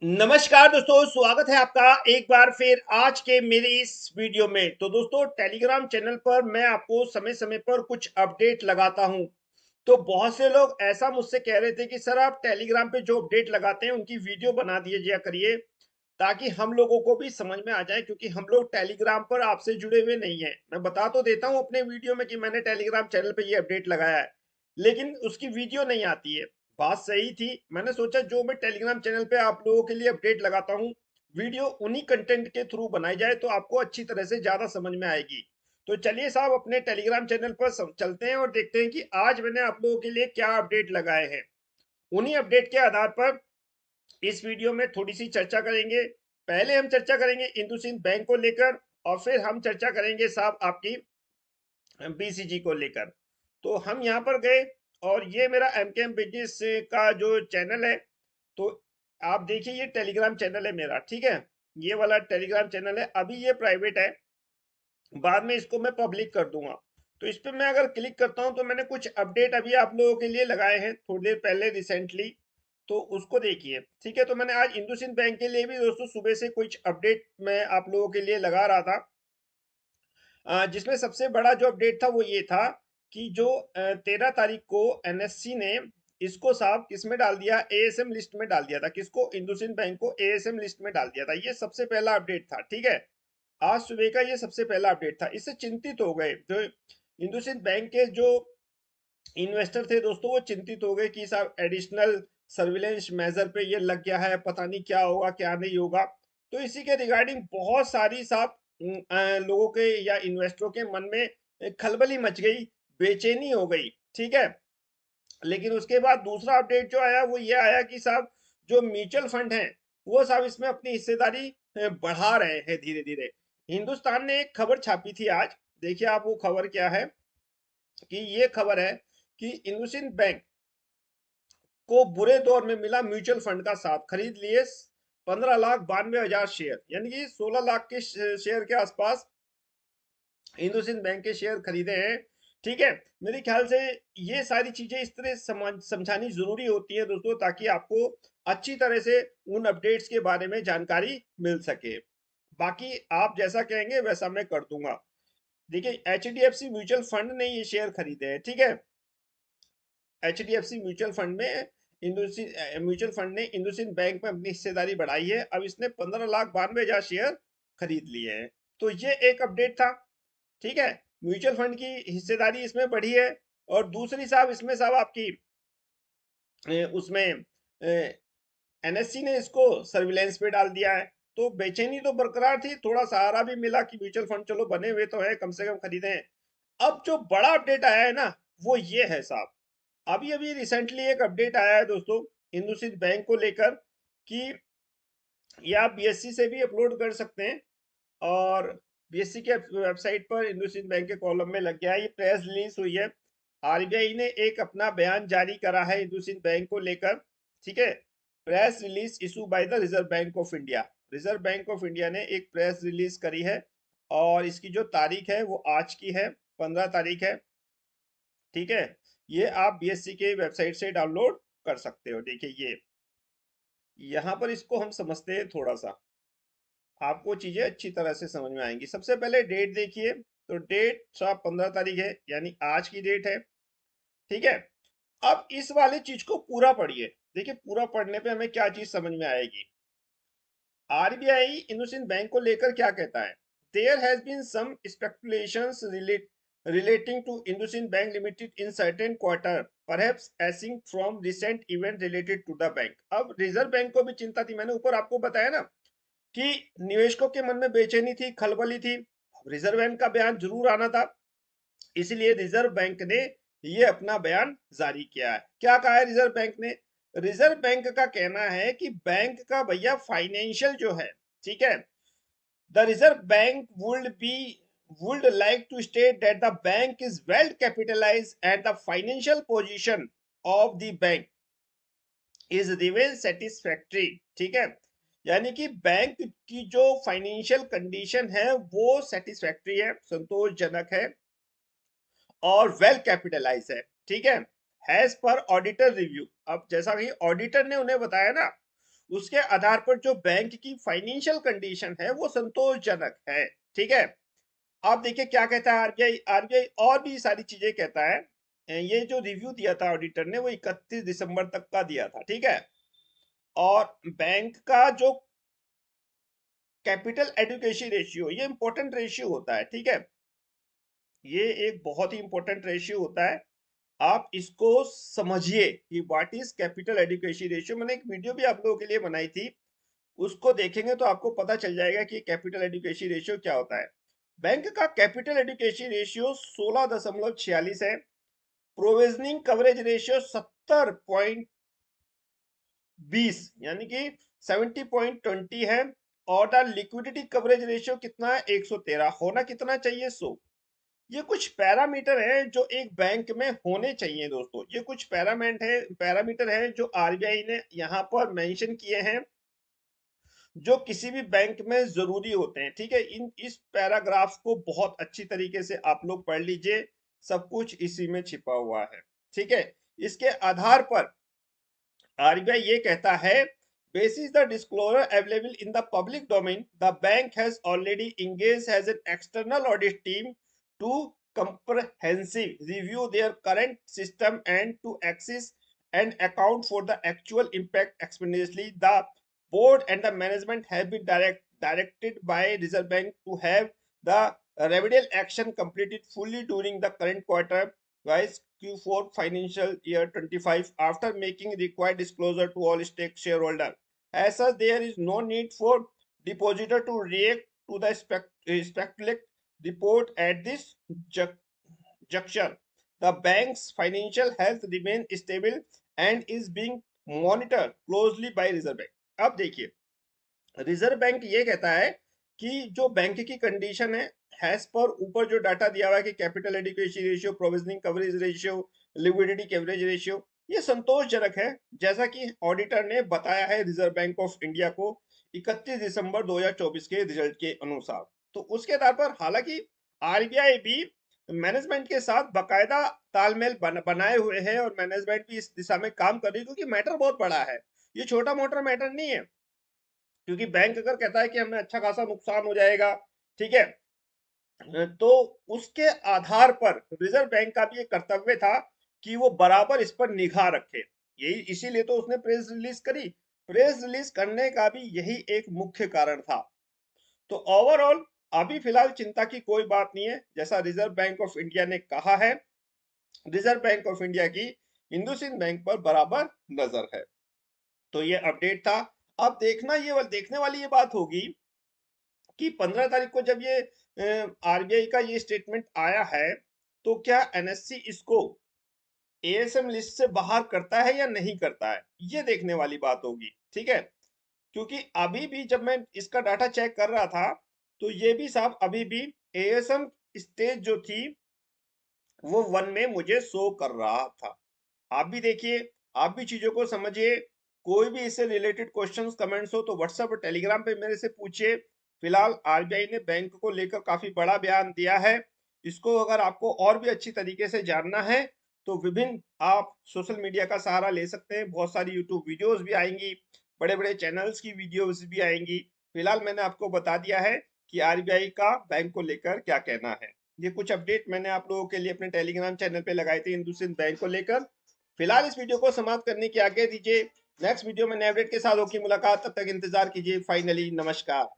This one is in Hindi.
नमस्कार दोस्तों, स्वागत है आपका एक बार फिर आज के मेरे इस वीडियो में। तो दोस्तों, टेलीग्राम चैनल पर मैं आपको समय समय पर कुछ अपडेट लगाता हूं। तो बहुत से लोग ऐसा मुझसे कह रहे थे कि सर आप टेलीग्राम पे जो अपडेट लगाते हैं उनकी वीडियो बना दिया करिए, ताकि हम लोगों को भी समझ में आ जाए, क्योंकि हम लोग टेलीग्राम पर आपसे जुड़े हुए नहीं हैं। मैं बता तो देता हूं अपने वीडियो में कि मैंने टेलीग्राम चैनल पे ये अपडेट लगाया है, लेकिन उसकी वीडियो नहीं आती है। बात सही थी। मैंने सोचा जो मैं टेलीग्राम चैनल पे आप लोगों के लिए अपडेट लगाता हूँ, वीडियो उन्हीं कंटेंट के थ्रू बनाई जाए तो आपको अच्छी तरह से ज्यादा समझ में आएगी। तो चलिए साहब, अपने टेलीग्राम चैनल पर चलते हैं और देखते हैं कि आज मैंने आप लोगों के लिए क्या अपडेट लगाए हैं। उन्हीं अपडेट के आधार पर इस वीडियो में थोड़ी सी चर्चा करेंगे। पहले हम चर्चा करेंगे इंडसइंड बैंक को लेकर, और फिर हम चर्चा करेंगे साहब आपकी बीसीजी को लेकर। तो हम यहाँ पर गए, और ये मेरा एमकेएम बिजनेस का जो चैनल है, तो आप देखिए ये टेलीग्राम चैनल है मेरा, ठीक है। ये वाला टेलीग्राम चैनल है, अभी ये प्राइवेट है, बाद में इसको मैं पब्लिक कर दूंगा। तो इस पर मैं अगर क्लिक करता हूं तो मैंने कुछ अपडेट अभी आप लोगों के लिए लगाए हैं थोड़ी देर पहले रिसेंटली, तो उसको देखिए, ठीक है। तो मैंने आज इंडसइंड बैंक के लिए भी दोस्तों सुबह से कुछ अपडेट मैं आप लोगों के लिए लगा रहा था, जिसमें सबसे बड़ा जो अपडेट था वो ये था कि जो 13 तारीख को एनएससी ने इसको साहब किस में डाल दिया, एएसएम लिस्ट में डाल दिया था। किसको? इंडसइंड बैंक को एएसएम लिस्ट में डाल दिया था। ये सबसे पहला अपडेट था, ठीक है। आज सुबह का ये सबसे पहला अपडेट था। इससे चिंतित हो गए जो इंडसइंड बैंक के जो इन्वेस्टर थे दोस्तों, वो चिंतित हो गए कि साहब एडिशनल सर्विलेंस मेजर पे ये लग गया है, पता नहीं क्या होगा क्या नहीं होगा। तो इसी के रिगार्डिंग बहुत सारी साहब लोगों के या इन्वेस्टरों के मन में खलबली मच गई, बेचैनी हो गई, ठीक है। लेकिन उसके बाद दूसरा अपडेट जो आया वो ये आया कि साहब जो म्यूचुअल फंड हैं वो साहब इसमें अपनी हिस्सेदारी बढ़ा रहे हैं धीरे धीरे। हिंदुस्तान ने एक खबर छापी थी आज, देखिए आप वो खबर क्या है। कि ये खबर है कि इंडसइंड बैंक को बुरे दौर में मिला म्यूचुअल फंड का साथ, खरीद लिए 15,92,000 शेयर, यानी कि 16 लाख के शेयर के आसपास इंडसइंड बैंक के शेयर खरीदे हैं, ठीक है। मेरे ख्याल से ये सारी चीजें इस तरह समझानी जरूरी होती है दोस्तों, ताकि आपको अच्छी तरह से उन अपडेट्स के बारे में जानकारी मिल सके। बाकी आप जैसा कहेंगे वैसा मैं कर दूंगा। देखिए एचडीएफसी म्यूचुअल फंड ने ये शेयर खरीदे हैं, ठीक है। एचडीएफसी म्यूचुअल फंड में म्यूचुअल फंड ने इंडसइंड बैंक में अपनी हिस्सेदारी बढ़ाई है। अब इसने 15,92,000 शेयर खरीद लिए हैं। तो ये एक अपडेट था, ठीक है। म्यूचुअल फंड की हिस्सेदारी इसमें बढ़ी है। और दूसरी साहब इसमें साहब आपकी उसमें एनएससी ने इसको सर्विलेंस पे डाल दिया है। तो बेचैनी तो बरकरार थी, थोड़ा सहारा भी मिला कि म्यूचुअल फंड चलो बने हुए तो है, कम से कम खरीदे हैं। अब जो बड़ा अपडेट आया है ना, वो ये है साहब, अभी अभी रिसेंटली एक अपडेट आया है दोस्तों इंडसइंड बैंक को लेकर, कि ये आप बीएससी से भी अपलोड कर सकते हैं। और बीएससी के वेबसाइट पर इंडसइंड बैंक के कॉलम में लग गया है, ये प्रेस रिलीज हुई है। आरबीआई ने एक अपना बयान जारी करा है इंडसइंड बैंक को लेकर, ठीक है। Press release issue by the reserve bank of India. Reserve bank of India ने एक प्रेस रिलीज करी है, और इसकी जो तारीख है वो आज की है, 15 तारीख है, ठीक है। ये आप बीएससी के वेबसाइट से डाउनलोड कर सकते हो। देखिए ये यहाँ पर इसको हम समझते हैं थोड़ा सा, आपको चीजें अच्छी तरह से समझ में आएंगी। सबसे पहले डेट देखिए, तो डेट साहब 15 तारीख है, यानी आज की डेट है, ठीक है। अब इस वाले चीज को पूरा पढ़िए। देखिए पूरा पढ़ने पे हमें क्या चीज समझ में आएगी। आरबीआई इंडसइंड बैंक को लेकर क्या कहता है? There has been some speculations relating to IndusInd Bank Limited in certain quarter, perhaps arising from recent event related to the bank। अब रिजर्व बैंक को भी चिंता थी, मैंने ऊपर आपको बताया ना कि निवेशकों के मन में बेचैनी थी, खलबली थी। रिजर्व बैंक का बयान जरूर आना था, इसलिए रिजर्व बैंक ने ये अपना बयान जारी किया है। क्या कहा है रिजर्व बैंक ने? रिजर्व बैंक का कहना है कि बैंक का भैया फाइनेंशियल जो है, ठीक है, the reserve bank would like to state that the bank is well capitalized and the financial position of the bank is remain satisfactory, ठीक है। यानी कि बैंक की जो फाइनेंशियल कंडीशन है वो सेटिस्फैक्ट्री है, संतोषजनक है, और वेल कैपिटलाइज है, ठीक है। हैज पर ऑडिटर रिव्यू। अब जैसा कि ऑडिटर ने उन्हें बताया ना, उसके आधार पर जो बैंक की फाइनेंशियल कंडीशन है वो संतोषजनक है। ठीक है, आप देखिए क्या कहता है आरबीआई। आरबीआई और भी सारी चीजें कहता है। ये जो रिव्यू दिया था ऑडिटर ने वो 31 दिसंबर तक का दिया था। ठीक है, और बैंक का जो कैपिटल एडुकेशन रेशियो, ये इंपॉर्टेंट रेशियो होता है। ठीक है, ये एक बहुत ही इंपॉर्टेंट रेशियो होता है। आप इसको समझिए कि what is capital education ratio. मैंने एक वीडियो भी आप लोगों के लिए बनाई थी, उसको देखेंगे तो आपको पता चल जाएगा कि कैपिटल एडुकेशन रेशियो क्या होता है। बैंक का कैपिटल एडुकेशन रेशियो 16.46 है। प्रोविजनिंग कवरेज रेशियो 70.20 यानी कि 70.20 है। और द लिक्विडिटी कवरेज रेशियो कितना है? 113। होना कितना चाहिए? 100। ये कुछ पैरामीटर हैं जो एक बैंक में होने चाहिए दोस्तों। ये कुछ पैरामीटर है जो आरबीआई ने यहाँ पर मेंशन किए हैं, जो किसी भी बैंक में जरूरी होते हैं। ठीक है, इस पैराग्राफ को बहुत अच्छी तरीके से आप लोग पढ़ लीजिए, सब कुछ इसी में छिपा हुआ है। ठीक है, इसके आधार पर आरबीआई ये कहता है, basis the disclosure available in the public domain, the bank has already engaged as an external audit team to comprehensive review their current system and to access and account for the actual impact expeditiously. The board and the management have been directed by Reserve Bank to have the remedial action completed fully during the current quarter, vice Q4 financial year 25, after making required disclosure to all stake shareholder. As such, there is no need for depositor to react to the speculate report at this juncture. The bank's financial health remains stable and is being monitored closely by Reserve Bank. अब देखिए, रिजर्व बैंक ये कहता है कि जो बैंक की कंडीशन है, हैज पर ऊपर जो डाटा दिया हुआ है कि capital adequacy ratio, provisioning coverage ratio, liquidity coverage ratio, ये संतोषजनक है, जैसा कि ऑडिटर ने बताया है रिजर्व बैंक ऑफ इंडिया को 31 दिसंबर 2024 के रिजल्ट के अनुसार। तो उसके आधार पर हालांकि आरबीआई भी मैनेजमेंट के साथ बकायदा तालमेल बनाए हुए है और मैनेजमेंट भी इस दिशा में काम कर रही है, क्योंकि मैटर बहुत बड़ा है, ये छोटा मोटा मैटर नहीं है। क्योंकि बैंक अगर कहता है कि हमें अच्छा खासा नुकसान हो जाएगा, ठीक है, तो उसके आधार पर रिजर्व बैंक का भी एक कर्तव्य था कि वो बराबर इस पर निगाह रखे। यही इसीलिए तो उसने प्रेस रिलीज करी। प्रेस रिलीज करने का भी यही एक मुख्य कारण था। तो ओवरऑल अभी फिलहाल चिंता की कोई बात नहीं है, जैसा रिजर्व बैंक ऑफ इंडिया ने कहा है। रिजर्व बैंक ऑफ इंडिया की इंडसइंड बैंक पर बराबर नजर है। तो ये अपडेट था। अब देखने वाली ये बात होगी कि 15 तारीख को जब ये आरबीआई का ये स्टेटमेंट आया है, तो क्या एनएससी इसको एएसएम लिस्ट से बाहर करता है या नहीं करता है, ये देखने वाली बात होगी। ठीक है, क्योंकि अभी भी जब मैं इसका डाटा चेक कर रहा था, तो ये भी साहब अभी भी एएसएम स्टेज जो थी वो 1 में मुझे शो कर रहा था। आप भी देखिए, आप भी चीजों को समझिए। कोई भी इससे रिलेटेड क्वेश्चंस कमेंट्स हो तो व्हाट्सएप और टेलीग्राम पे मेरे से पूछिए। फिलहाल आरबीआई ने बैंक को लेकर काफी बड़ा बयान दिया है। इसको अगर आपको और भी अच्छी तरीके से जानना है तो विभिन्न आप सोशल मीडिया का सहारा ले सकते हैं। बहुत सारी यूट्यूब वीडियोस भी आएंगी, बड़े बड़े चैनल्स की वीडियोस भी आएंगी। फिलहाल मैंने आपको बता दिया है कि आरबीआई का बैंक को लेकर क्या कहना है। ये कुछ अपडेट मैंने आप लोगों के लिए अपने टेलीग्राम चैनल पे लगाए थे इंडसइंड बैंक को लेकर। फिलहाल इस वीडियो को समाप्त करने की आज्ञा दीजिए। नेक्स्ट वीडियो में नए अपडेट के साथ होगी मुलाकात, तब तक इंतजार कीजिए। फाइनली नमस्कार।